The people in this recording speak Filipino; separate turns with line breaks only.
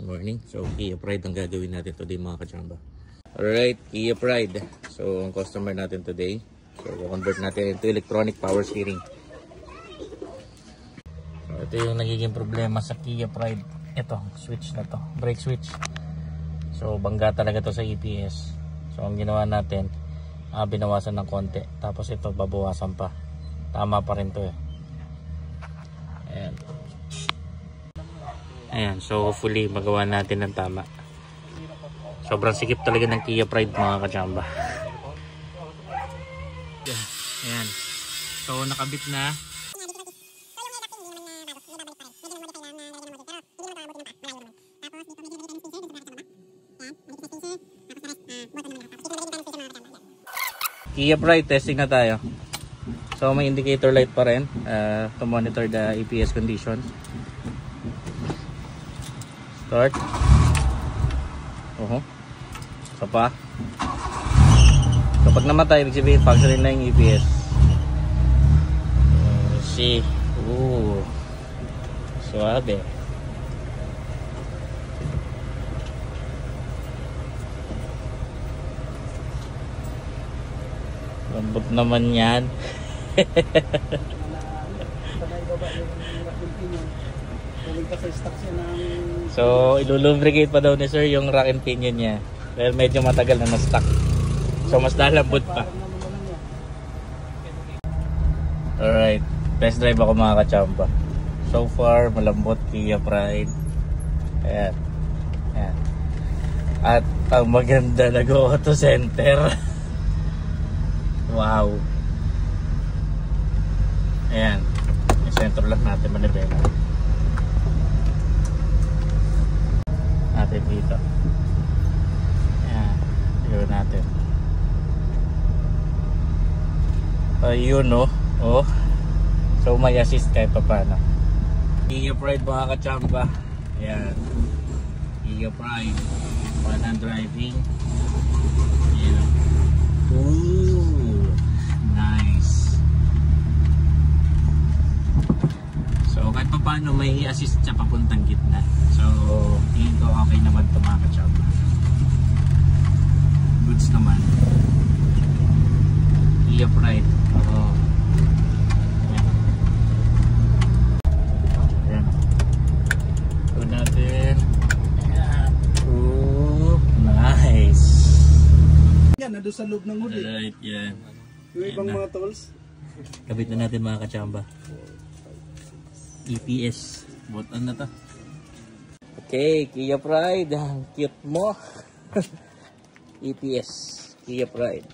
Morning. So, Kia Pride ang gagawin natin today mga kachamba. Alright, Kia Pride. So, ang customer natin today. So, convert natin into electronic power steering. So, ito yung nagiging problema sa Kia Pride. Ito, switch na to. Brake switch. So, bangga talaga to sa EPS. So, ang ginawa natin, binawasan ng konti. Tapos ito, babawasan pa. Tama pa rin to eh. Ayan. Ayan, so hopefully magawa natin ng tama. Sobrang sikip talaga ng Kia Pride mga kachamba. Ayan. So nakabit na. Kia Pride, testing na tayo. So may indicator light pa rin to monitor the EPS condition. Start. Isa pa. Kapag namatay, ibig sabihin functioning na yung EPS. See. Suabe. Lambot naman yan. So ilulubricate pa daw ni sir yung rack and pinion niya dahil medyo matagal na na-stuck. So mas lalambot pa. Alright, test drive ako mga kachamba. So far malambot Kia Pride. Ayan. Ayan. At ang maganda, nag-auto center. Wow. Ayan. Yung center lock natin manibela natin dito. Ayan. Yun natin. Ayun oh. So may assist kahit pa paano. Kia Pride mga kachamba. Ayan. Kia Pride. One-hand driving. Ayan. Ooh. Nice. So kahit pa paano may assist siya papuntang gitna. So tingin ko okay naman ito mga kachamba. Goods naman. Kia Pride. Ayan. Ito natin. Ayan. Ooh, nice.
Yan, nandun sa loob ng huli.
Alright, yan.
Yung ibang mga tools.
Kabit na natin mga kachamba. EPS. Butan na to. Okay, Kia Pride. Ang cute mo. EPS. Kia Pride.